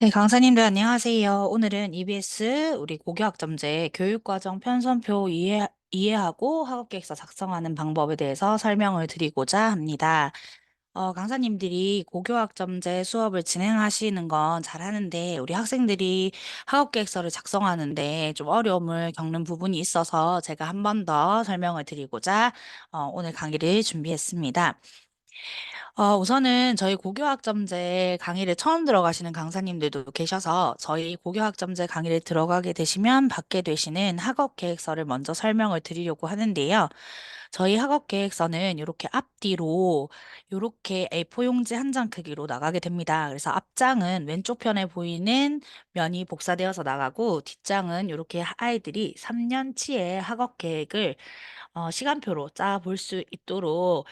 네, 강사님들 안녕하세요. 오늘은 EBS 우리 고교학점제 교육과정 편성표 이해하고 학업계획서 작성하는 방법에 대해서 설명을 드리고자 합니다. 강사님들이 고교학점제 수업을 진행하시는 건 잘하는데 우리 학생들이 학업계획서를 작성하는데 좀 어려움을 겪는 부분이 있어서 제가 한 번 더 설명을 드리고자 오늘 강의를 준비했습니다. 우선은 저희 고교학점제 강의를 처음 들어가시는 강사님들도 계셔서 저희 고교학점제 강의를 들어가게 되시면 받게 되시는 학업 계획서를 먼저 설명을 드리려고 하는데요. 저희 학업 계획서는 이렇게 앞뒤로 이렇게 A4 용지 한 장 크기로 나가게 됩니다. 그래서 앞장은 왼쪽 편에 보이는 면이 복사되어서 나가고 뒷장은 이렇게 아이들이 3년치의 학업 계획을 시간표로 짜 볼 수 있도록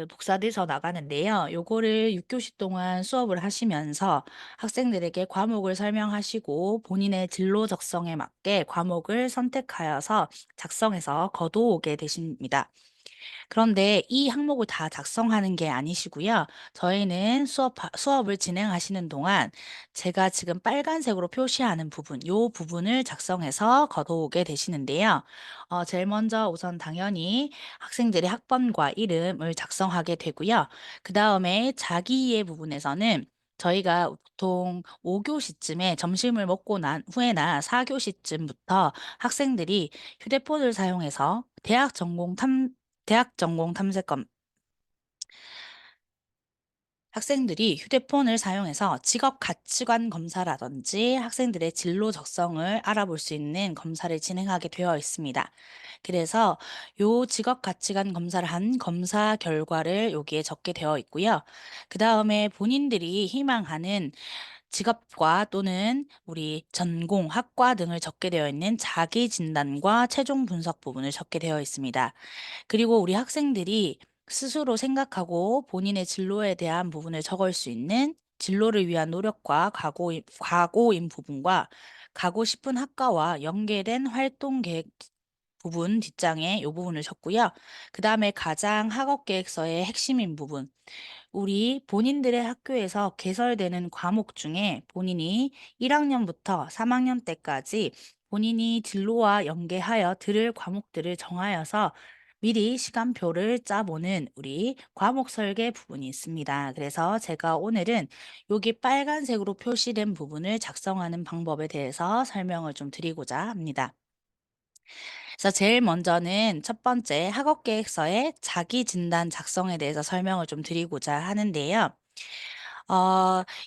복사돼서 나가는데요. 요거를 6교시 동안 수업을 하시면서 학생들에게 과목을 설명하시고 본인의 진로 적성에 맞게 과목을 선택하여서 작성해서 거두오게 되십니다. 그런데 이 항목을 다 작성하는 게 아니시고요. 저희는 수업을 진행하시는 동안 제가 지금 빨간색으로 표시하는 부분, 이 부분을 작성해서 걷어오게 되시는데요. 제일 먼저 우선 당연히 학생들의 학번과 이름을 작성하게 되고요. 그 다음에 자기이해 부분에서는 저희가 보통 5교시쯤에 점심을 먹고 난 후에나 4교시쯤부터 학생들이 휴대폰을 사용해서 대학 전공 탐색검 학생들이 휴대폰을 사용해서 직업 가치관 검사라든지 학생들의 진로 적성을 알아볼 수 있는 검사를 진행하게 되어 있습니다. 그래서 요 직업 가치관 검사를 한 검사 결과를 여기에 적게 되어 있고요. 그 다음에 본인들이 희망하는 직업과 또는 우리 전공, 학과 등을 적게 되어 있는 자기 진단과 최종 분석 부분을 적게 되어 있습니다. 그리고 우리 학생들이 스스로 생각하고 본인의 진로에 대한 부분을 적을 수 있는 진로를 위한 노력과 각오인 부분과 가고 싶은 학과와 연계된 활동 계획 부분 뒷장에 이 부분을 적고요. 그 다음에 가장 학업 계획서의 핵심인 부분, 우리 본인들의 학교에서 개설되는 과목 중에 본인이 1학년부터 3학년 때까지 본인이 진로와 연계하여 들을 과목들을 정하여서 미리 시간표를 짜보는 우리 과목 설계 부분이 있습니다. 그래서 제가 오늘은 여기 빨간색으로 표시된 부분을 작성하는 방법에 대해서 설명을 좀 드리고자 합니다. 그래서 제일 먼저는 첫 번째 학업 계획서의 자기 진단 작성에 대해서 설명을 좀 드리고자 하는데요.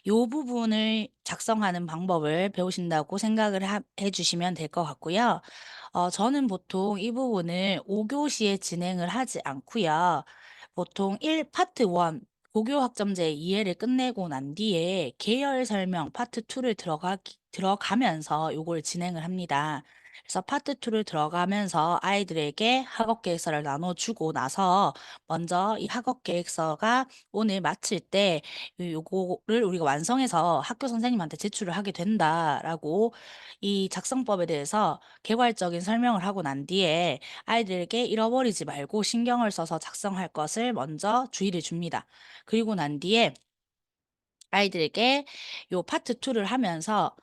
요 부분을 작성하는 방법을 배우신다고 생각을 해주시면 될 것 같고요. 저는 보통 이 부분을 5교시에 진행을 하지 않고요. 보통 1파트 1 고교 학점제 이해를 끝내고 난 뒤에 계열 설명 파트 2를 들어가면서 요걸 진행을 합니다. 그래서 파트 2를 들어가면서 아이들에게 학업 계획서를 나눠주고 나서 먼저 이 학업 계획서가 오늘 마칠 때 요거를 우리가 완성해서 학교 선생님한테 제출을 하게 된다라고 이 작성법에 대해서 개괄적인 설명을 하고 난 뒤에 아이들에게 잃어버리지 말고 신경을 써서 작성할 것을 먼저 주의를 줍니다. 그리고 난 뒤에 아이들에게 요 파트 2를 하면서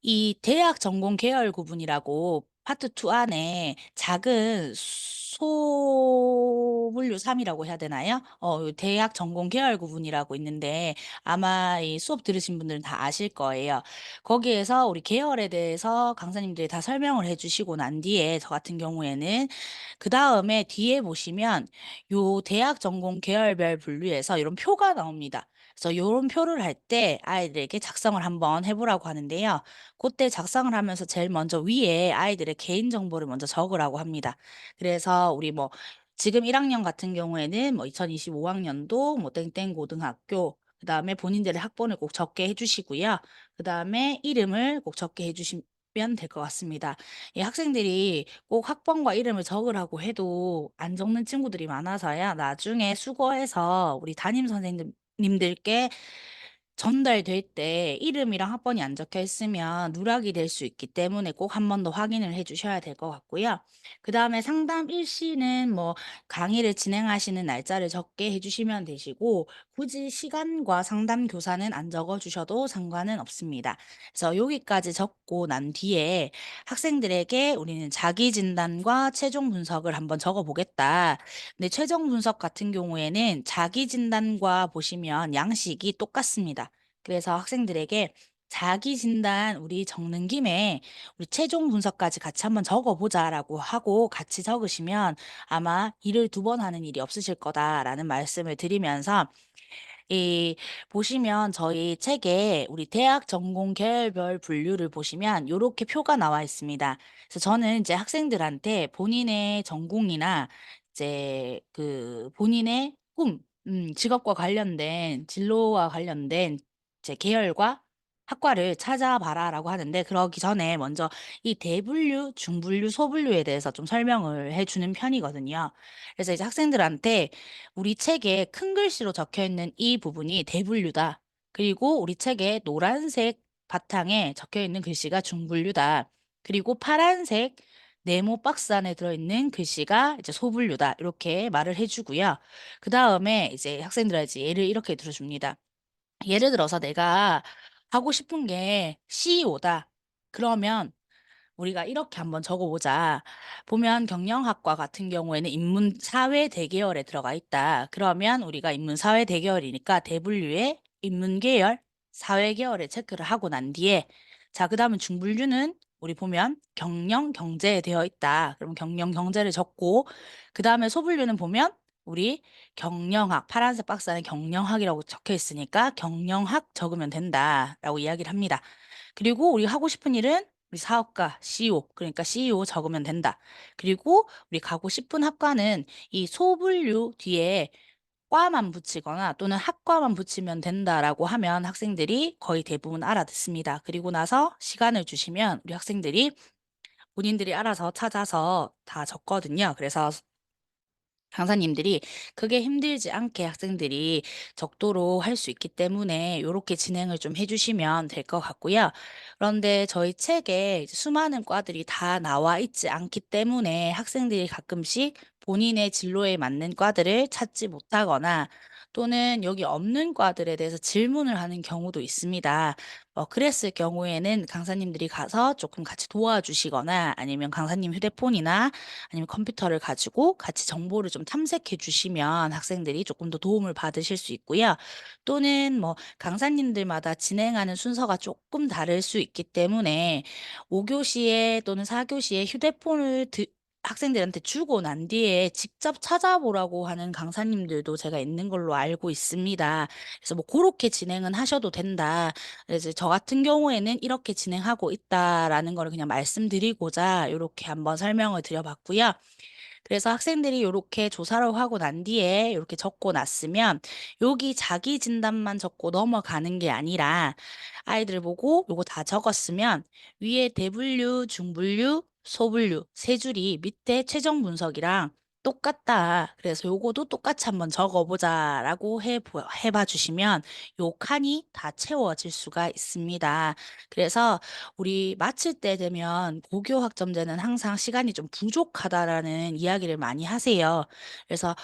이 대학 전공 계열 구분이라고 파트 2 안에 작은 소분류 3이라고 해야 되나요? 요 대학 전공 계열 구분이라고 있는데 아마 이 수업 들으신 분들은 다 아실 거예요. 거기에서 우리 계열에 대해서 강사님들이 다 설명을 해주시고 난 뒤에 저 같은 경우에는 그 다음에 뒤에 보시면 요 대학 전공 계열별 분류에서 이런 표가 나옵니다. 그래서 이런 표를 할 때 아이들에게 작성을 한번 해보라고 하는데요. 그때 작성을 하면서 제일 먼저 위에 아이들의 개인 정보를 먼저 적으라고 합니다. 그래서 우리 뭐 지금 1학년 같은 경우에는 뭐 2025학년도 뭐 땡땡 고등학교 그다음에 본인들의 학번을 꼭 적게 해주시고요. 그다음에 이름을 꼭 적게 해주시면 될 것 같습니다. 이 학생들이 꼭 학번과 이름을 적으라고 해도 안 적는 친구들이 많아서요. 나중에 수거해서 우리 담임 선생님들께 전달될 때 이름이랑 학번이 안 적혀 있으면 누락이 될 수 있기 때문에 꼭 한 번 더 확인을 해 주셔야 될 것 같고요. 그다음에 상담 일시는 뭐 강의를 진행하시는 날짜를 적게 해 주시면 되시고 굳이 시간과 상담 교사는 안 적어 주셔도 상관은 없습니다. 그래서 여기까지 적고 난 뒤에 학생들에게 우리는 자기 진단과 최종 분석을 한번 적어 보겠다. 근데 최종 분석 같은 경우에는 자기 진단과 보시면 양식이 똑같습니다. 그래서 학생들에게 자기 진단 우리 적는 김에 우리 최종 분석까지 같이 한번 적어 보자라고 하고 같이 적으시면 아마 일을 두 번 하는 일이 없으실 거다라는 말씀을 드리면서 이 보시면 저희 책에 우리 대학 전공 계열별 분류를 보시면 요렇게 표가 나와 있습니다. 그래서 저는 이제 학생들한테 본인의 전공이나 이제 그 본인의 꿈, 직업과 관련된 진로와 관련된 이제 계열과 학과를 찾아봐라라고 하는데 그러기 전에 먼저 이 대분류, 중분류, 소분류에 대해서 좀 설명을 해주는 편이거든요. 그래서 이제 학생들한테 우리 책에 큰 글씨로 적혀 있는 이 부분이 대분류다. 그리고 우리 책에 노란색 바탕에 적혀 있는 글씨가 중분류다. 그리고 파란색 네모 박스 안에 들어있는 글씨가 이제 소분류다. 이렇게 말을 해주고요. 그 다음에 이제 학생들한테 예를 이렇게 들어줍니다. 예를 들어서 내가 하고 싶은 게 CEO다. 그러면 우리가 이렇게 한번 적어보자. 보면 경영학과 같은 경우에는 인문사회 대계열에 들어가 있다. 그러면 우리가 인문사회 대계열이니까 대분류에 인문계열, 사회계열에 체크를 하고 난 뒤에 자, 그 다음은 중분류는 우리 보면 경영, 경제에 되어 있다. 그럼 경영, 경제를 적고 그 다음에 소분류는 보면 우리 경영학, 파란색 박스 안에 경영학이라고 적혀 있으니까 경영학 적으면 된다라고 이야기를 합니다. 그리고 우리 하고 싶은 일은 우리 사업가, CEO, 그러니까 CEO 적으면 된다. 그리고 우리 가고 싶은 학과는 이 소분류 뒤에 과만 붙이거나 또는 학과만 붙이면 된다라고 하면 학생들이 거의 대부분 알아듣습니다. 그리고 나서 시간을 주시면 우리 학생들이 본인들이 알아서 찾아서 다 적거든요. 그래서 강사님들이 그게 힘들지 않게 학생들이 적도록 할 수 있기 때문에 이렇게 진행을 좀 해주시면 될 것 같고요. 그런데 저희 책에 이제 수많은 과들이 다 나와 있지 않기 때문에 학생들이 가끔씩 본인의 진로에 맞는 과들을 찾지 못하거나 또는 여기 없는 과들에 대해서 질문을 하는 경우도 있습니다. 그랬을 경우에는 강사님들이 가서 조금 같이 도와주시거나 아니면 강사님 휴대폰이나 아니면 컴퓨터를 가지고 같이 정보를 좀 탐색해 주시면 학생들이 조금 더 도움을 받으실 수 있고요. 또는 뭐 강사님들마다 진행하는 순서가 조금 다를 수 있기 때문에 5교시에 또는 4교시에 휴대폰을 학생들한테 주고 난 뒤에 직접 찾아보라고 하는 강사님들도 제가 있는 걸로 알고 있습니다. 그래서 뭐 그렇게 진행은 하셔도 된다. 그래서 저 같은 경우에는 이렇게 진행하고 있다라는 거를 그냥 말씀드리고자 이렇게 한번 설명을 드려봤고요. 그래서 학생들이 이렇게 조사를 하고 난 뒤에 이렇게 적고 났으면 여기 자기 진단만 적고 넘어가는 게 아니라 아이들 보고 요거 다 적었으면 위에 대분류, 중분류, 소분류 세 줄이 밑에 최종 분석이랑 똑같다. 그래서 요거도 똑같이 한번 적어보자라고 해봐 주시면 요 칸이 다 채워질 수가 있습니다. 그래서 우리 마칠 때 되면 고교 학점제는 항상 시간이 좀 부족하다라는 이야기를 많이 하세요. 그래서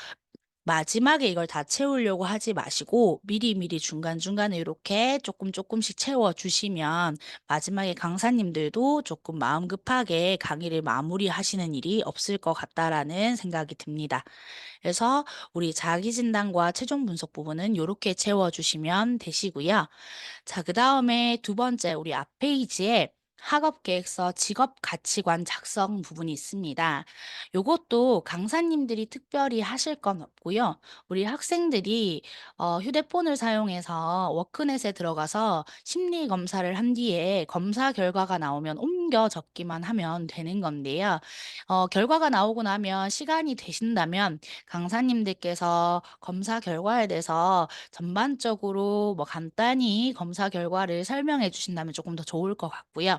마지막에 이걸 다 채우려고 하지 마시고 미리미리 중간중간에 이렇게 조금 조금씩 채워주시면 마지막에 강사님들도 조금 마음 급하게 강의를 마무리하시는 일이 없을 것 같다라는 생각이 듭니다. 그래서 우리 자기진단과 최종 분석 부분은 이렇게 채워주시면 되시고요. 자, 그 다음에 두 번째, 우리 앞 페이지에 학업계획서 직업 가치관 작성 부분이 있습니다. 요것도 강사님들이 특별히 하실 건 없고요. 우리 학생들이 휴대폰을 사용해서 워크넷에 들어가서 심리 검사를 한 뒤에 검사 결과가 나오면 옮겨 적기만 하면 되는 건데요. 결과가 나오고 나면 시간이 되신다면 강사님들께서 검사 결과에 대해서 전반적으로 뭐 간단히 검사 결과를 설명해 주신다면 조금 더 좋을 것 같고요.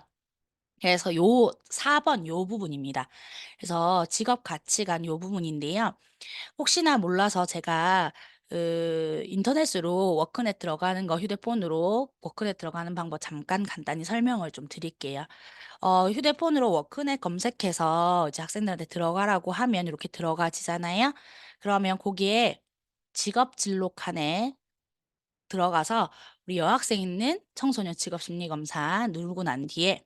그래서 요 4번 요 부분입니다. 그래서 직업 가치관 요 부분인데요. 혹시나 몰라서 제가 인터넷으로 워크넷 들어가는 거 휴대폰으로 워크넷 들어가는 방법 잠깐 간단히 설명을 좀 드릴게요. 휴대폰으로 워크넷 검색해서 이제 학생들한테 들어가라고 하면 이렇게 들어가지잖아요. 그러면 거기에 직업 진로 칸에 들어가서 우리 여학생 있는 청소년 직업 심리 검사 누르고 난 뒤에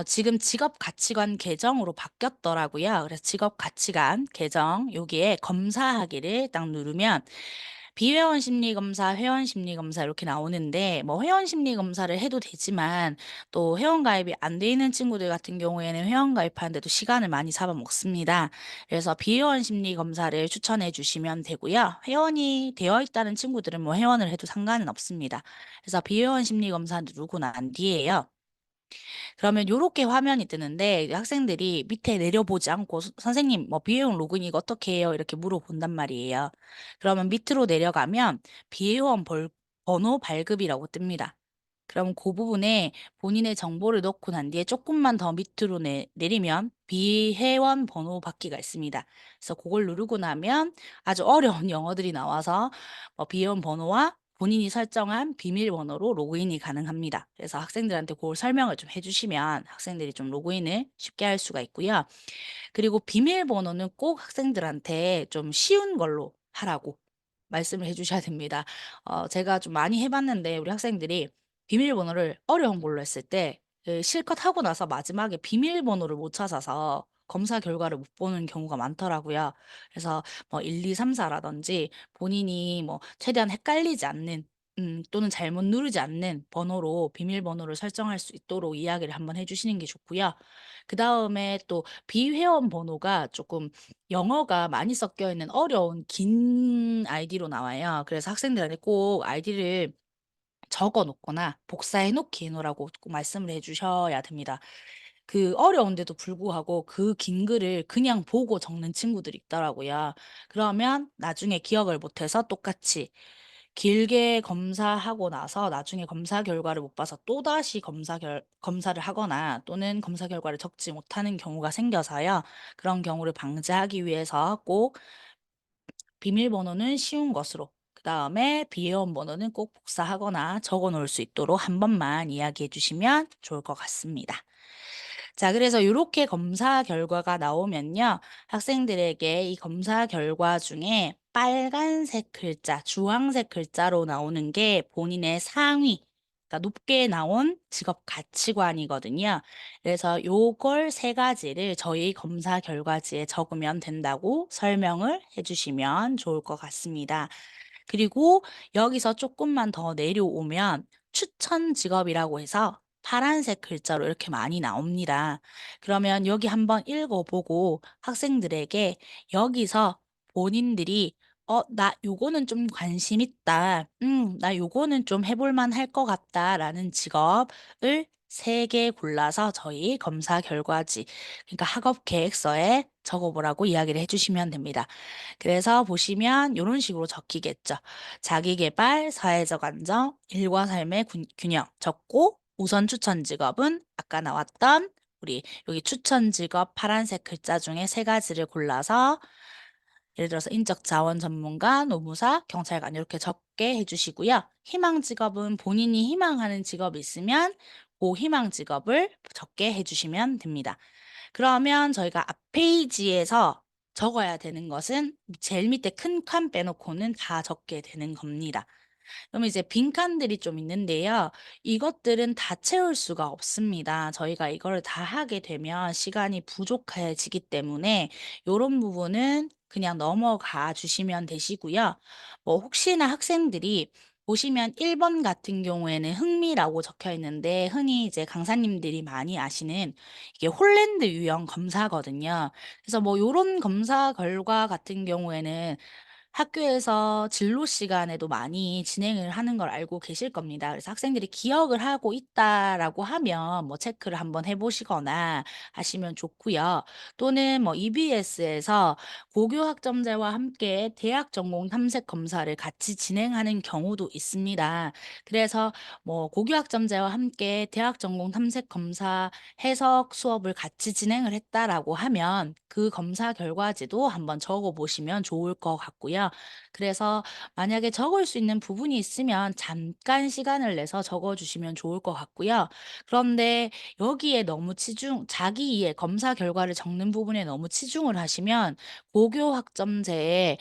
지금 직업 가치관 계정으로 바뀌었더라고요. 그래서 직업 가치관 계정 여기에 검사하기를 딱 누르면 비회원 심리 검사, 회원 심리 검사 이렇게 나오는데 뭐 회원 심리 검사를 해도 되지만 또 회원 가입이 안 돼 있는 친구들 같은 경우에는 회원 가입하는데도 시간을 많이 잡아먹습니다. 그래서 비회원 심리 검사를 추천해 주시면 되고요. 회원이 되어 있다는 친구들은 뭐 회원을 해도 상관은 없습니다. 그래서 비회원 심리 검사 누르고 난 뒤에요. 그러면 요렇게 화면이 뜨는데 이제 학생들이 밑에 내려보지 않고 선생님 뭐 비회원 로그인 이거 어떻게 해요? 이렇게 물어본단 말이에요. 그러면 밑으로 내려가면 비회원 번호 발급이라고 뜹니다. 그럼 그 부분에 본인의 정보를 넣고 난 뒤에 조금만 더 밑으로 내리면 비회원 번호 받기가 있습니다. 그래서 그걸 누르고 나면 아주 어려운 영어들이 나와서 비회원 번호와 본인이 설정한 비밀번호로 로그인이 가능합니다. 그래서 학생들한테 그걸 설명을 좀 해주시면 학생들이 좀 로그인을 쉽게 할 수가 있고요. 그리고 비밀번호는 꼭 학생들한테 좀 쉬운 걸로 하라고 말씀을 해주셔야 됩니다. 제가 좀 많이 해봤는데 우리 학생들이 비밀번호를 어려운 걸로 했을 때 실컷 하고 나서 마지막에 비밀번호를 못 찾아서 검사 결과를 못 보는 경우가 많더라고요. 그래서 뭐 1, 2, 3, 4라든지 본인이 뭐 최대한 헷갈리지 않는 또는 잘못 누르지 않는 번호로 비밀번호를 설정할 수 있도록 이야기를 한번 해주시는 게 좋고요. 그 다음에 또 비회원 번호가 조금 영어가 많이 섞여 있는 어려운 긴 아이디로 나와요. 그래서 학생들한테 꼭 아이디를 적어 놓거나 복사해 놓기 해 놓으라고 꼭 말씀을 해 주셔야 됩니다. 그 어려운데도 불구하고 그 긴 글을 그냥 보고 적는 친구들이 있더라고요. 그러면 나중에 기억을 못해서 똑같이 길게 검사하고 나서 나중에 검사 결과를 못 봐서 또다시 검사를 하거나 또는 검사 결과를 적지 못하는 경우가 생겨서요. 그런 경우를 방지하기 위해서 꼭 비밀번호는 쉬운 것으로, 그다음에 비회원 번호는 꼭 복사하거나 적어 놓을 수 있도록 한 번만 이야기해 주시면 좋을 것 같습니다. 자, 그래서 이렇게 검사 결과가 나오면요. 학생들에게 이 검사 결과 중에 빨간색 글자, 주황색 글자로 나오는 게 본인의 상위, 그러니까 높게 나온 직업 가치관이거든요. 그래서 요걸 세 가지를 저희 검사 결과지에 적으면 된다고 설명을 해주시면 좋을 것 같습니다. 그리고 여기서 조금만 더 내려오면 추천 직업이라고 해서 파란색 글자로 이렇게 많이 나옵니다. 그러면 여기 한번 읽어보고 학생들에게 여기서 본인들이 나 요거는 좀 관심 있다. 나 요거는 좀 해볼 만할 것 같다. 라는 직업을 3개 골라서 저희 검사 결과지, 그러니까 학업 계획서에 적어보라고 이야기를 해주시면 됩니다. 그래서 보시면 이런 식으로 적히겠죠. 자기계발, 사회적 안정, 일과 삶의 균형 적고 우선 추천 직업은 아까 나왔던 우리 여기 추천 직업 파란색 글자 중에 3가지를 골라서 예를 들어서 인적 자원 전문가, 노무사, 경찰관 이렇게 적게 해주시고요. 희망 직업은 본인이 희망하는 직업이 있으면 그 희망 직업을 적게 해주시면 됩니다. 그러면 저희가 앞 페이지에서 적어야 되는 것은 제일 밑에 큰 칸 빼놓고는 다 적게 되는 겁니다. 그러면 이제 빈칸들이 좀 있는데요. 이것들은 다 채울 수가 없습니다. 저희가 이거를 다 하게 되면 시간이 부족해지기 때문에 이런 부분은 그냥 넘어가 주시면 되시고요. 뭐 혹시나 학생들이 보시면 1번 같은 경우에는 흥미라고 적혀 있는데 흔히 이제 강사님들이 많이 아시는 이게 홀랜드 유형 검사거든요. 그래서 뭐 요런 검사 결과 같은 경우에는 학교에서 진로 시간에도 많이 진행을 하는 걸 알고 계실 겁니다. 그래서 학생들이 기억을 하고 있다라고 하면 뭐 체크를 한번 해보시거나 하시면 좋고요. 또는 뭐 EBS에서 고교 학점제와 함께 대학 전공 탐색 검사를 같이 진행하는 경우도 있습니다. 그래서 뭐 고교 학점제와 함께 대학 전공 탐색 검사 해석 수업을 같이 진행을 했다라고 하면 그 검사 결과지도 한번 적어 보시면 좋을 것 같고요. 있고요. 그래서 만약에 적을 수 있는 부분이 있으면 잠깐 시간을 내서 적어 주시면 좋을 것 같고요. 그런데 여기에 너무 자기 이해, 검사 결과를 적는 부분에 너무 치중을 하시면 고교 학점제의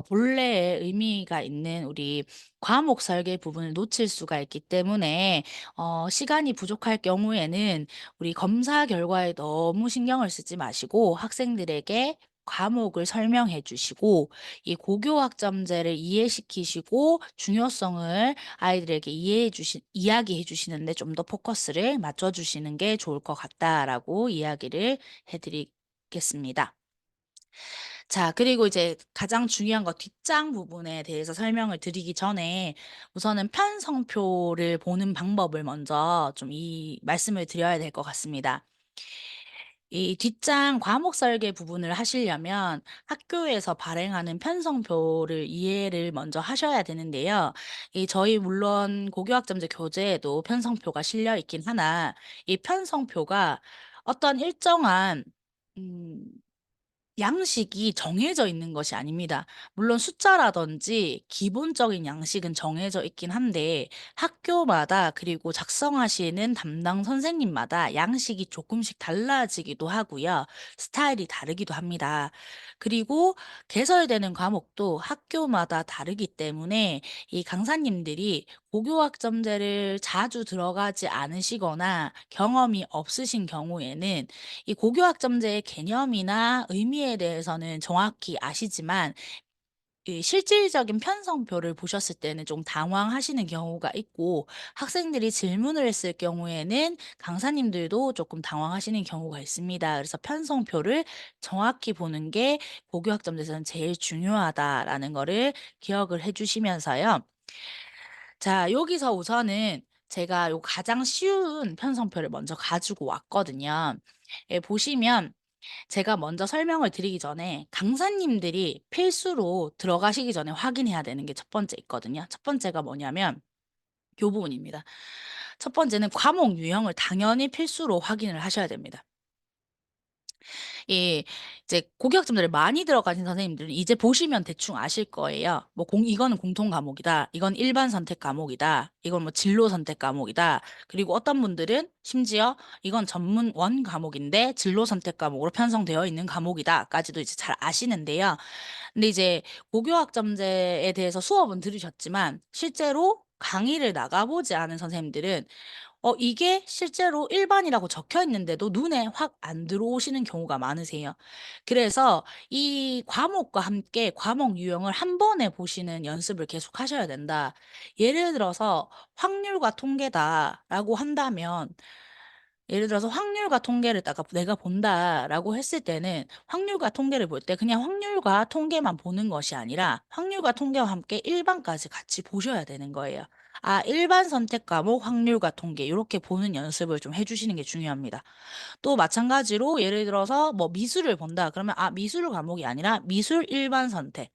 본래의 의미가 있는 우리 과목 설계 부분을 놓칠 수가 있기 때문에 시간이 부족할 경우에는 우리 검사 결과에 너무 신경을 쓰지 마시고 학생들에게 과목을 설명해 주시고 이 고교 학점제를 이해시키시고 중요성을 아이들에게 이야기해 주시는데 좀 더 포커스를 맞춰 주시는 게 좋을 것 같다라고 이야기를 해 드리겠습니다. 자, 그리고 이제 가장 중요한 거 뒷장 부분에 대해서 설명을 드리기 전에 우선은 편성표를 보는 방법을 먼저 좀 말씀을 드려야 될 것 같습니다. 이 뒷장 과목 설계 부분을 하시려면 학교에서 발행하는 편성표를 이해를 먼저 하셔야 되는데요. 저희 물론 고교학점제 교재에도 편성표가 실려 있긴 하나 이 편성표가 어떤 일정한 음 양식이 정해져 있는 것이 아닙니다. 물론 숫자라든지 기본적인 양식은 정해져 있긴 한데 학교마다 그리고 작성하시는 담당 선생님마다 양식이 조금씩 달라지기도 하고요. 스타일이 다르기도 합니다. 그리고 개설되는 과목도 학교마다 다르기 때문에 이 강사님들이 고교학점제를 자주 들어가지 않으시거나 경험이 없으신 경우에는 이 고교학점제의 개념이나 의미에 대해서는 정확히 아시지만 이 실질적인 편성표를 보셨을 때는 좀 당황하시는 경우가 있고 학생들이 질문을 했을 경우에는 강사님들도 조금 당황하시는 경우가 있습니다. 그래서 편성표를 정확히 보는 게 고교학점제에서는 제일 중요하다라는 거를 기억을 해 주시면서요. 자, 여기서 우선은 제가 요 가장 쉬운 편성표를 먼저 가지고 왔거든요. 예, 보시면 제가 먼저 설명을 드리기 전에 강사님들이 필수로 들어가시기 전에 확인해야 되는 게 첫 번째 있거든요. 첫 번째가 뭐냐면 요 부분입니다. 첫 번째는 과목 유형을 당연히 필수로 확인을 하셔야 됩니다. 이 이제 고교학점들을 많이 들어가신 선생님들은 이제 보시면 대충 아실 거예요. 뭐 이거는 공통 과목이다. 이건 일반 선택 과목이다. 이건 뭐 진로 선택 과목이다. 그리고 어떤 분들은 심지어 이건 전문 원 과목인데 진로 선택 과목으로 편성되어 있는 과목이다까지도 이제 잘 아시는데요. 근데 이제 고교학점제에 대해서 수업은 들으셨지만 실제로 강의를 나가보지 않은 선생님들은 이게 실제로 일반이라고 적혀 있는데도 눈에 확 안 들어오시는 경우가 많으세요. 그래서 이 과목과 함께 과목 유형을 한 번에 보시는 연습을 계속 하셔야 된다. 예를 들어서 확률과 통계다라고 한다면 예를 들어서 확률과 통계를 내가 본다라고 했을 때는 확률과 통계를 볼 때 그냥 확률과 통계만 보는 것이 아니라 확률과 통계와 함께 일반까지 같이 보셔야 되는 거예요. 아, 일반 선택 과목 확률과 통계 이렇게 보는 연습을 좀 해주시는 게 중요합니다. 또 마찬가지로 예를 들어서 뭐 미술을 본다 그러면 아, 미술 과목이 아니라 미술 일반 선택.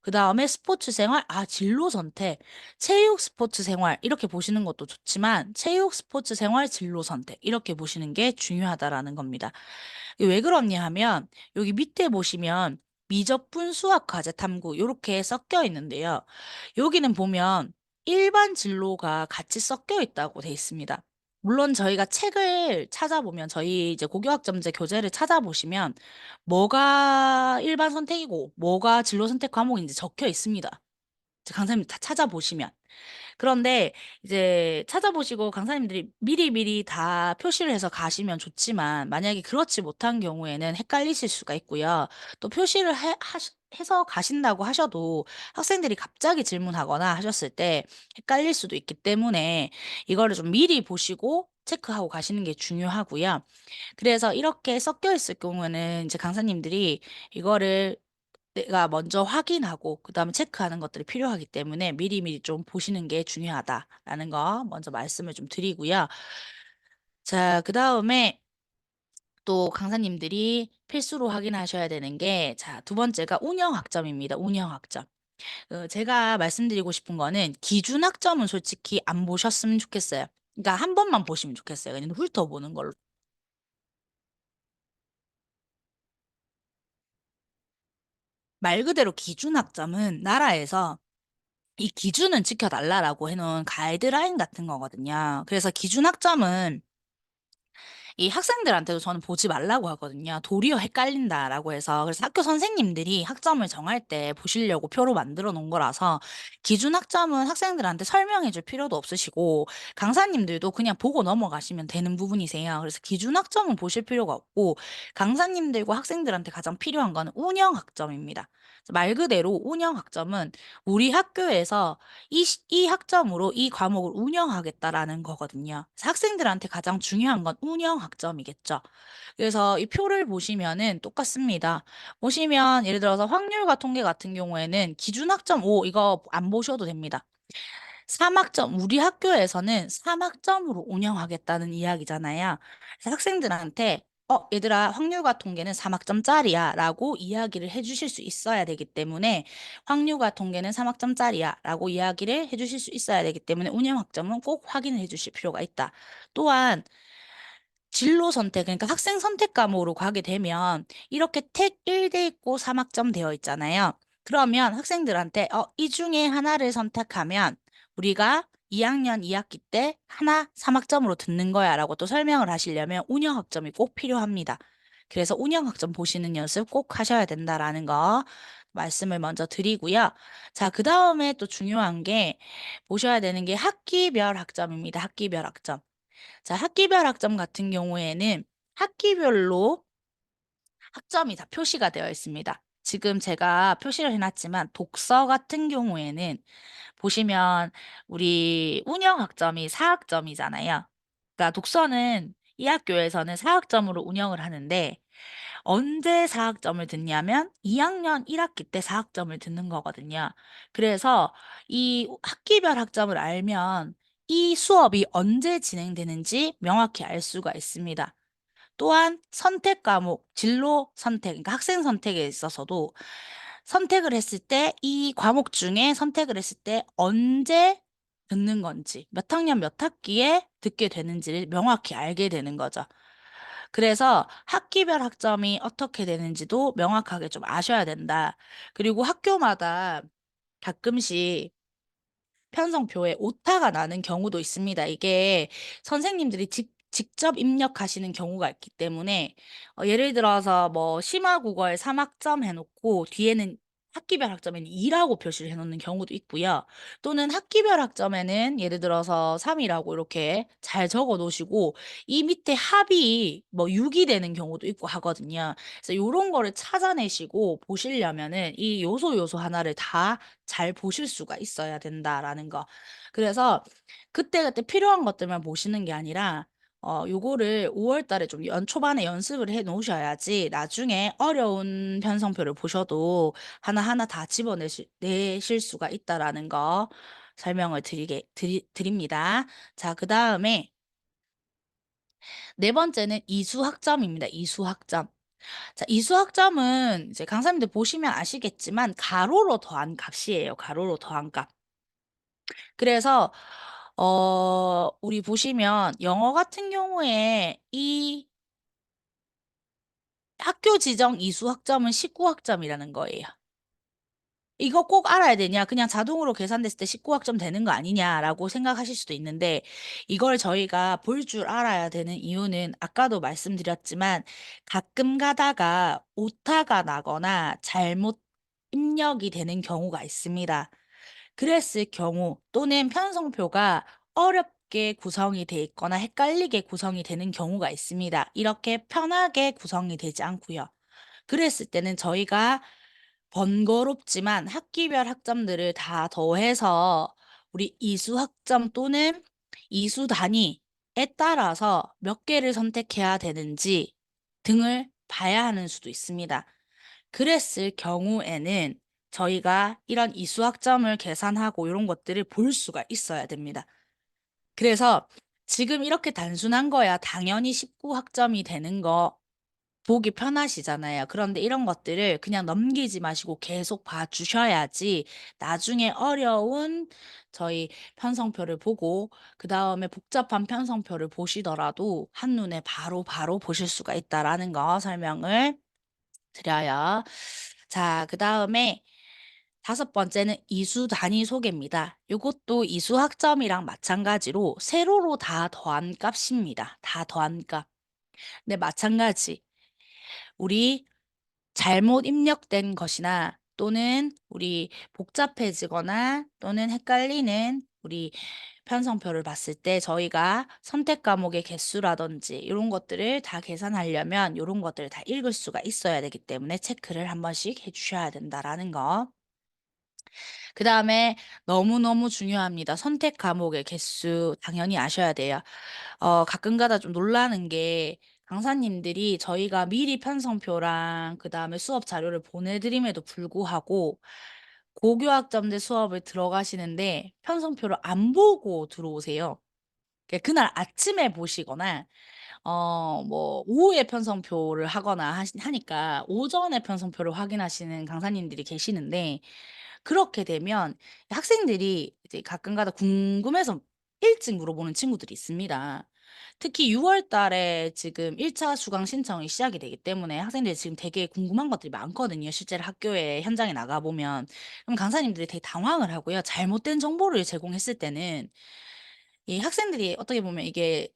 그다음에 스포츠 생활, 아, 진로 선택, 체육 스포츠 생활 이렇게 보시는 것도 좋지만 체육 스포츠 생활 진로 선택 이렇게 보시는 게 중요하다라는 겁니다. 이게 왜 그러냐 하면 여기 밑에 보시면 미적분 수학 과제 탐구 이렇게 섞여 있는데요. 여기는 보면 일반 진로가 같이 섞여 있다고 돼 있습니다. 물론 저희가 책을 찾아보면 저희 이제 고교학점제 교재를 찾아보시면 뭐가 일반 선택이고 뭐가 진로 선택 과목인지 적혀 있습니다. 강사님 다 찾아보시면. 그런데 이제 찾아보시고 강사님들이 미리미리 다 표시를 해서 가시면 좋지만 만약에 그렇지 못한 경우에는 헷갈리실 수가 있고요. 또 표시를 해서 가신다고 하셔도 학생들이 갑자기 질문하거나 하셨을 때 헷갈릴 수도 있기 때문에 이거를 좀 미리 보시고 체크하고 가시는 게 중요하고요. 그래서 이렇게 섞여 있을 경우에는 이제 강사님들이 이거를 내가 먼저 확인하고 그다음에 체크하는 것들이 필요하기 때문에 미리미리 좀 보시는 게 중요하다라는 거 먼저 말씀을 좀 드리고요. 자, 그다음에 또 강사님들이 필수로 확인하셔야 되는 게 자, 두 번째가 운영 학점입니다. 운영 학점. 제가 말씀드리고 싶은 거는 기준 학점은 솔직히 안 보셨으면 좋겠어요. 그러니까 한 번만 보시면 좋겠어요. 그냥 훑어보는 걸로. 말 그대로 기준학점은 나라에서 이 기준은 지켜달라라고 해놓은 가이드라인 같은 거거든요. 그래서 기준학점은 이 학생들한테도 저는 보지 말라고 하거든요. 도리어 헷갈린다라고 해서. 그래서 학교 선생님들이 학점을 정할 때 보시려고 표로 만들어 놓은 거라서 기준 학점은 학생들한테 설명해 줄 필요도 없으시고 강사님들도 그냥 보고 넘어가시면 되는 부분이세요. 그래서 기준 학점은 보실 필요가 없고 강사님들과 학생들한테 가장 필요한 거는 운영 학점입니다. 말 그대로 운영 학점은 우리 학교에서 이 학점으로 이 과목을 운영하겠다라는 거거든요. 그래서 학생들한테 가장 중요한 건 운영 학점이겠죠. 그래서 이 표를 보시면은 똑같습니다. 보시면 예를 들어서 확률과 통계 같은 경우에는 기준 학점 5 이거 안 보셔도 됩니다. 3학점, 우리 학교에서는 3학점으로 운영하겠다는 이야기잖아요. 그래서 학생들한테 얘들아, 확률과 통계는 3학점짜리야 라고 이야기를 해주실 수 있어야 되기 때문에 확률과 통계는 3학점짜리야 라고 이야기를 해주실 수 있어야 되기 때문에 운영학점은 꼭 확인을 해주실 필요가 있다. 또한 진로 선택, 그러니까 학생 선택 과목으로 가게 되면 이렇게 택 1대 있고 3학점 되어 있잖아요. 그러면 학생들한테 이 중에 하나를 선택하면 우리가 2학년 2학기 때 하나 3학점으로 듣는 거야 라고 또 설명을 하시려면 운영학점이 꼭 필요합니다. 그래서 운영학점 보시는 연습 꼭 하셔야 된다라는 거 말씀을 먼저 드리고요. 자, 그 다음에 또 중요한 게 보셔야 되는 게 학기별 학점입니다. 학기별 학점. 자, 학기별 학점 같은 경우에는 학기별로 학점이 다 표시가 되어 있습니다. 지금 제가 표시를 해놨지만 독서 같은 경우에는 보시면 우리 운영 학점이 4학점이잖아요. 그러니까 독서는 이 학교에서는 4학점으로 운영을 하는데 언제 4학점을 듣냐면 2학년 1학기 때 4학점을 듣는 거거든요. 그래서 이 학기별 학점을 알면 이 수업이 언제 진행되는지 명확히 알 수가 있습니다. 또한 선택 과목, 진로 선택, 그러니까 학생 선택에 있어서도 선택을 했을 때 이 과목 중에 선택을 했을 때 언제 듣는 건지, 몇 학년 몇 학기에 듣게 되는지를 명확히 알게 되는 거죠. 그래서 학기별 학점이 어떻게 되는지도 명확하게 좀 아셔야 된다. 그리고 학교마다 가끔씩 편성표에 오타가 나는 경우도 있습니다. 이게 선생님들이 직접 입력하시는 경우가 있기 때문에 예를 들어서 뭐 심화국어에 3학점 해놓고 뒤에는 학기별 학점에는 2라고 표시를 해놓는 경우도 있고요. 또는 학기별 학점에는 예를 들어서 3이라고 이렇게 잘 적어 놓으시고 이 밑에 합이 뭐 6이 되는 경우도 있고 하거든요. 그래서 이런 거를 찾아내시고 보시려면은 이 요소 하나를 다 잘 보실 수가 있어야 된다라는 거. 그래서 그때그때 필요한 것들만 보시는 게 아니라 요거를 5월 달에 좀 초반에 연습을 해 놓으셔야지 나중에 어려운 편성표를 보셔도 하나하나 다 내실 수가 있다라는 거 설명을 드립니다. 자, 그 다음에 네 번째는 이수학점입니다. 이수학점. 자, 이수학점은 이제 강사님들 보시면 아시겠지만 가로로 더한 값이에요. 가로로 더한 값. 그래서 우리 보시면 영어 같은 경우에 이 학교 지정 이수학점은 19학점이라는 거예요. 이거 꼭 알아야 되냐? 그냥 자동으로 계산됐을 때 19학점 되는 거 아니냐라고 생각하실 수도 있는데 이걸 저희가 볼 줄 알아야 되는 이유는 아까도 말씀드렸지만 가끔 가다가 오타가 나거나 잘못 입력이 되는 경우가 있습니다. 그랬을 경우 또는 편성표가 어렵게 구성이 돼 있거나 헷갈리게 구성이 되는 경우가 있습니다. 이렇게 편하게 구성이 되지 않고요. 그랬을 때는 저희가 번거롭지만 학기별 학점들을 다 더해서 우리 이수 학점 또는 이수 단위에 따라서 몇 개를 선택해야 되는지 등을 봐야 하는 수도 있습니다. 그랬을 경우에는 저희가 이런 이수 학점을 계산하고 이런 것들을 볼 수가 있어야 됩니다. 그래서 지금 이렇게 단순한 거야 당연히 19학점이 되는 거 보기 편하시잖아요. 그런데 이런 것들을 그냥 넘기지 마시고 계속 봐주셔야지 나중에 어려운 저희 편성표를 보고 그 다음에 복잡한 편성표를 보시더라도 한눈에 바로 보실 수가 있다라는 거 설명을 드려요. 자, 그다음에 다섯 번째는 이수 단위 소개입니다. 요것도 이수 학점이랑 마찬가지로 세로로 다 더한 값입니다. 다 더한 값. 네, 마찬가지. 우리 잘못 입력된 것이나 또는 우리 복잡해지거나 또는 헷갈리는 우리 편성표를 봤을 때 저희가 선택 과목의 개수라든지 이런 것들을 다 계산하려면 이런 것들을 다 읽을 수가 있어야 되기 때문에 체크를 한 번씩 해주셔야 된다라는 거. 그 다음에 너무너무 중요합니다. 선택 과목의 개수 당연히 아셔야 돼요. 가끔가다 좀 놀라는 게 강사님들이 저희가 미리 편성표랑 그 다음에 수업 자료를 보내드림에도 불구하고 고교학점제 수업을 들어가시는데 편성표를 안 보고 들어오세요. 그러니까 그날 아침에 보시거나 뭐 오후에 편성표를 하거나 하니까 오전에 편성표를 확인하시는 강사님들이 계시는데 그렇게 되면 학생들이 이제 가끔가다 궁금해서 일찍 물어보는 친구들이 있습니다. 특히 6월 달에 지금 1차 수강 신청이 시작이 되기 때문에 학생들이 지금 되게 궁금한 것들이 많거든요. 실제로 학교에 현장에 나가 보면. 그럼 강사님들이 되게 당황을 하고요. 잘못된 정보를 제공했을 때는 이 학생들이 어떻게 보면 이게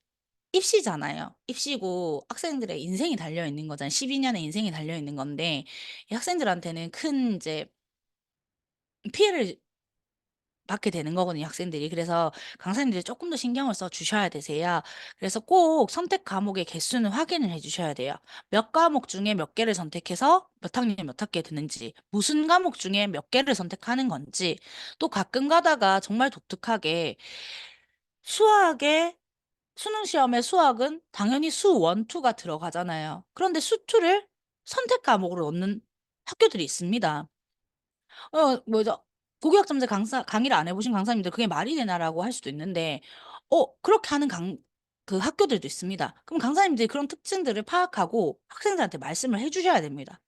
입시잖아요. 입시고 학생들의 인생이 달려 있는 거잖아요. 12년의 인생이 달려 있는 건데 이 학생들한테는 큰 이제 피해를 받게 되는 거거든요, 학생들이. 그래서 강사님들이 조금 더 신경을 써 주셔야 되세요. 그래서 꼭 선택 과목의 개수는 확인을 해 주셔야 돼요. 몇 과목 중에 몇 개를 선택해서 몇 학년에 몇 학기에 드는지, 무슨 과목 중에 몇 개를 선택하는 건지, 또 가끔 가다가 정말 독특하게 수학에 수능 시험에 수학은 당연히 수 1, 2가 들어가잖아요. 그런데 수 2를 선택 과목으로 넣는 학교들이 있습니다. 뭐죠? 고교학점제 강의를 안 해보신 강사님들 그게 말이 되나라고 할 수도 있는데, 그렇게 하는 그 학교들도 있습니다. 그럼 강사님들이 그런 특징들을 파악하고 학생들한테 말씀을 해주셔야 됩니다.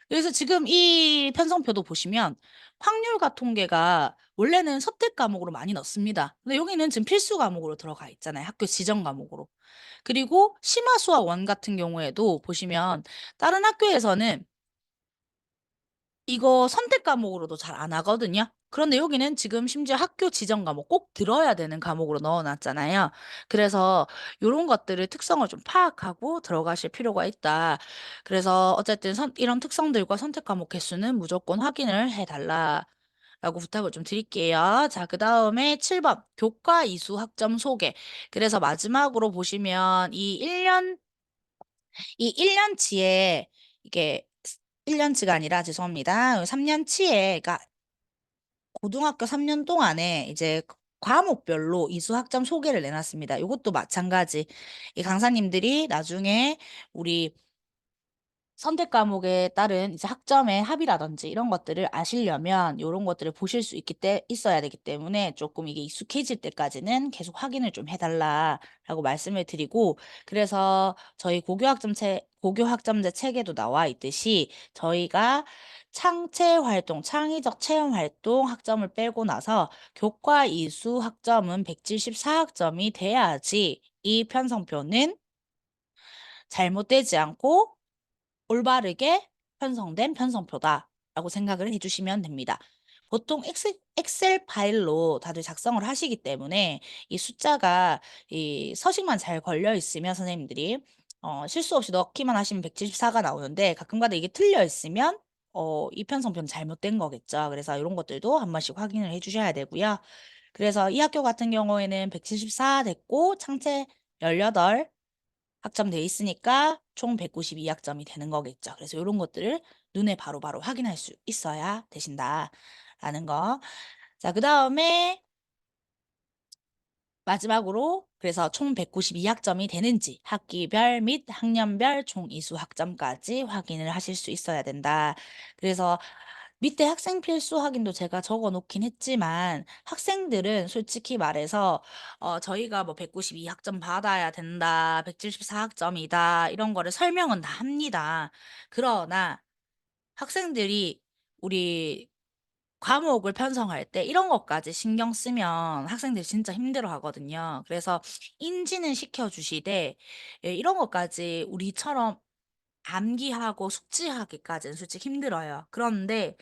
그래서 지금 이 편성표도 보시면 확률과 통계가 원래는 선택 과목으로 많이 넣습니다. 근데 여기는 지금 필수 과목으로 들어가 있잖아요. 학교 지정 과목으로. 그리고 심화 수학 원 같은 경우에도 보시면 다른 학교에서는 이거 선택 과목으로도 잘 안 하거든요. 그런데 여기는 지금 심지어 학교 지정 과목 꼭 들어야 되는 과목으로 넣어놨잖아요. 그래서 이런 것들을 특성을 좀 파악하고 들어가실 필요가 있다. 그래서 어쨌든 이런 특성들과 선택 과목 개수는 무조건 확인을 해달라. 라고 부탁을 좀 드릴게요. 자, 그 다음에 7번. 교과 이수 학점 소개. 그래서 마지막으로 보시면 이 1년치에 이게 1년치가 아니라 죄송합니다. 3년치에 그러니까 고등학교 3년 동안에 이제 과목별로 이수 학점 소개를 내놨습니다. 이것도 마찬가지. 이 강사님들이 나중에 우리 선택 과목에 따른 이제 학점의 합이라든지 이런 것들을 아시려면 이런 것들을 보실 수 있어야 되기 때문에 조금 이게 익숙해질 때까지는 계속 확인을 좀 해달라라고 말씀을 드리고 그래서 저희 고교학점제 책에도 나와 있듯이 저희가 창체 활동, 창의적 체험 활동 학점을 빼고 나서 교과 이수 학점은 174학점이 돼야지 이 편성표는 잘못되지 않고 올바르게 편성된 편성표다라고 생각을 해주시면 됩니다. 보통 엑셀 파일로 다들 작성을 하시기 때문에 이 숫자가 이 서식만 잘 걸려 있으면 선생님들이 실수 없이 넣기만 하시면 174가 나오는데 가끔가다 이게 틀려 있으면 이 편성표는 잘못된 거겠죠. 그래서 이런 것들도 한 번씩 확인을 해주셔야 되고요. 그래서 이 학교 같은 경우에는 174 됐고 창체 18 학점돼 있으니까 총 192학점이 되는 거겠죠. 그래서 이런 것들을 눈에 바로바로 확인할 수 있어야 되신다라는 거. 자, 그 다음에 마지막으로 그래서 총 192학점이 되는지 학기별 및 학년별 총 이수 학점까지 확인을 하실 수 있어야 된다. 그래서 밑에 학생 필수 확인도 제가 적어 놓긴 했지만 학생들은 솔직히 말해서 저희가 뭐 192학점 받아야 된다, 174학점이다 이런 거를 설명은 다 합니다. 그러나 학생들이 우리 과목을 편성할 때 이런 것까지 신경 쓰면 학생들이 진짜 힘들어 하거든요. 그래서 인지는 시켜주시되 예, 이런 것까지 우리처럼 암기하고 숙지하기까지는 솔직히 힘들어요. 그런데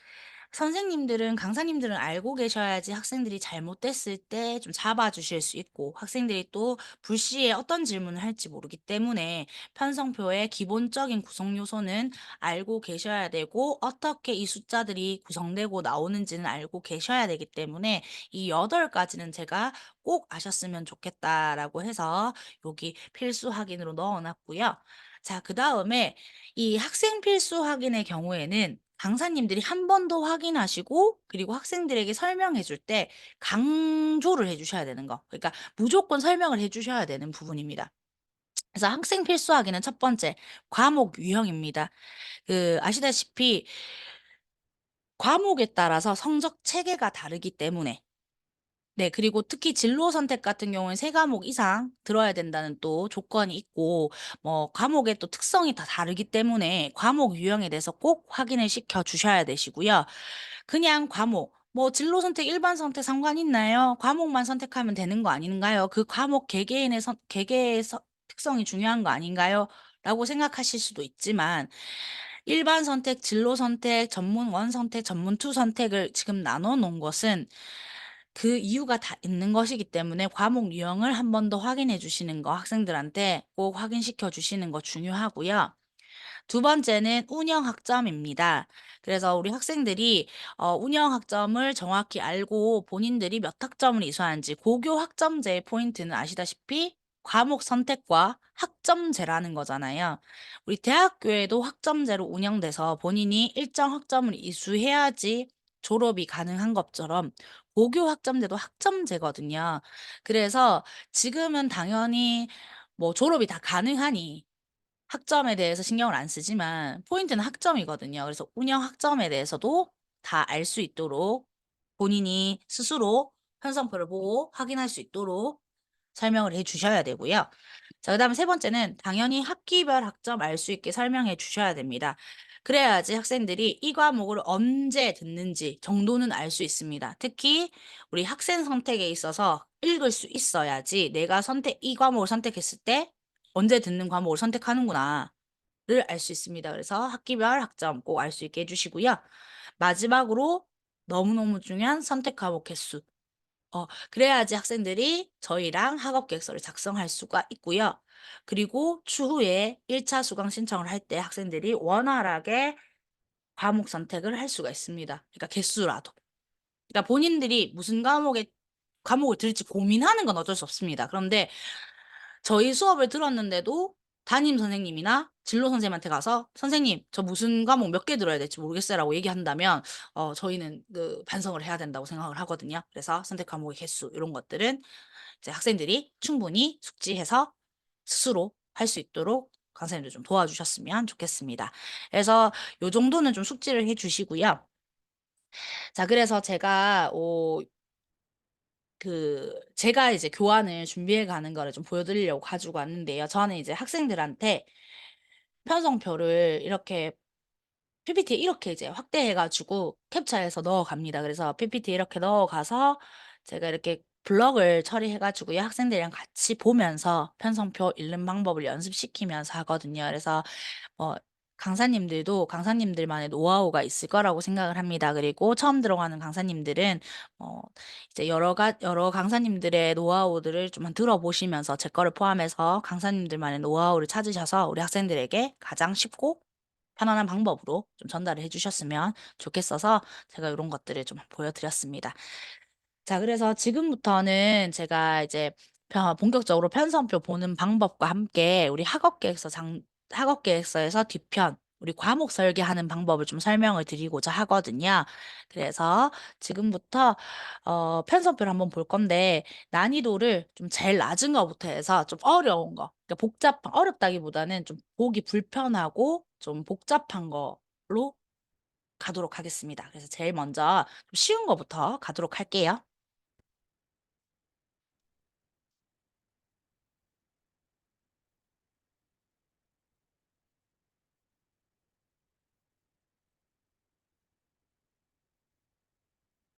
선생님들은 강사님들은 알고 계셔야지 학생들이 잘못됐을 때 좀 잡아 주실 수 있고 학생들이 또 불시에 어떤 질문을 할지 모르기 때문에 편성표의 기본적인 구성 요소는 알고 계셔야 되고 어떻게 이 숫자들이 구성되고 나오는지는 알고 계셔야 되기 때문에 이 8 가지는 제가 꼭 아셨으면 좋겠다라고 해서 여기 필수 확인으로 넣어 놨고요. 자, 그다음에 이 학생 필수 확인의 경우에는 강사님들이 한 번 더 확인하시고 그리고 학생들에게 설명해 줄 때 강조를 해 주셔야 되는 거. 그러니까 무조건 설명을 해 주셔야 되는 부분입니다. 그래서 학생 필수 확인은 첫 번째 과목 유형입니다. 아시다시피 과목에 따라서 성적 체계가 다르기 때문에 네. 그리고 특히 진로 선택 같은 경우는 3 과목 이상 들어야 된다는 또 조건이 있고 뭐 과목의 또 특성이 다 다르기 때문에 과목 유형에 대해서 꼭 확인을 시켜 주셔야 되시고요. 그냥 과목 뭐 진로 선택, 일반 선택 상관 있나요? 과목만 선택하면 되는 거 아닌가요? 그 과목 개개인의 개개의 특성이 중요한 거 아닌가요? 라고 생각하실 수도 있지만 일반 선택, 진로 선택, 전문 1 선택, 전문 2 선택을 지금 나눠 놓은 것은 그 이유가 다 있는 것이기 때문에 과목 유형을 한 번 더 확인해 주시는 거 학생들한테 꼭 확인시켜 주시는 거 중요하고요. 두 번째는 운영 학점입니다. 그래서 우리 학생들이 운영 학점을 정확히 알고 본인들이 몇 학점을 이수하는지 고교 학점제의 포인트는 아시다시피 과목 선택과 학점제라는 거잖아요. 우리 대학교에도 학점제로 운영돼서 본인이 일정 학점을 이수해야지 졸업이 가능한 것처럼 고교 학점제도 학점제거든요. 그래서 지금은 당연히 뭐 졸업이 다 가능하니 학점에 대해서 신경을 안 쓰지만 포인트는 학점이거든요. 그래서 운영 학점에 대해서도 다 알 수 있도록 본인이 스스로 편성표를 보고 확인할 수 있도록 설명을 해 주셔야 되고요. 자, 그다음에 세 번째는 당연히 학기별 학점 알 수 있게 설명해 주셔야 됩니다. 그래야지 학생들이 이 과목을 언제 듣는지 정도는 알 수 있습니다. 특히 우리 학생 선택에 있어서 읽을 수 있어야지 내가 이 과목을 선택했을 때 언제 듣는 과목을 선택하는구나. 를 알 수 있습니다. 그래서 학기별 학점 꼭 알 수 있게 해 주시고요. 마지막으로 너무너무 중요한 선택 과목 개수. 그래야지 학생들이 저희랑 학업 계획서를 작성할 수가 있고요. 그리고 추후에 1차 수강 신청을 할 때 학생들이 원활하게 과목 선택을 할 수가 있습니다. 그러니까 개수라도. 그러니까 본인들이 무슨 과목을 들을지 고민하는 건 어쩔 수 없습니다. 그런데 저희 수업을 들었는데도 담임 선생님이나 진로 선생님한테 가서 "선생님 저 무슨 과목 몇 개 들어야 될지 모르겠어요."라고 얘기한다면 저희는 반성을 해야 된다고 생각을 하거든요. 그래서 선택 과목의 개수 이런 것들은 이제 학생들이 충분히 숙지해서 스스로 할 수 있도록 강사님들 좀 도와주셨으면 좋겠습니다. 그래서 요 정도는 좀 숙지를 해 주시고요. 자, 그래서 제가 이제 교환을 준비해 가는 거를 좀 보여 드리려고 가지고 왔는데요. 저는 이제 학생들한테 편성표를 이렇게 PPT에 이렇게 이제 확대해 가지고 캡처해서 넣어 갑니다. 그래서 PPT에 이렇게 넣어 가서 제가 이렇게 블럭을 처리해 가지고요. 학생들이랑 같이 보면서 편성표 읽는 방법을 연습시키면서 하거든요. 그래서 어 강사님들도 강사님들만의 노하우가 있을 거라고 생각을 합니다. 그리고 처음 들어가는 강사님들은 어 이제 여러 강사님들의 노하우들을 좀 들어보시면서 제 거를 포함해서 강사님들만의 노하우를 찾으셔서 우리 학생들에게 가장 쉽고 편안한 방법으로 좀 전달을 해 주셨으면 좋겠어서 제가 요런 것들을 좀 보여 드렸습니다. 자, 그래서 지금부터는 제가 이제 본격적으로 편성표 보는 방법과 함께 우리 학업 계획서에서 뒤편 우리 과목 설계하는 방법을 좀 설명을 드리고자 하거든요. 그래서 지금부터 편성표를 한번 볼 건데 난이도를 좀 제일 낮은 거부터 해서 좀 어려운 거 그러니까 어렵다기보다는 좀 보기 불편하고 좀 복잡한 걸로 가도록 하겠습니다. 그래서 제일 먼저 좀 쉬운 거부터 가도록 할게요.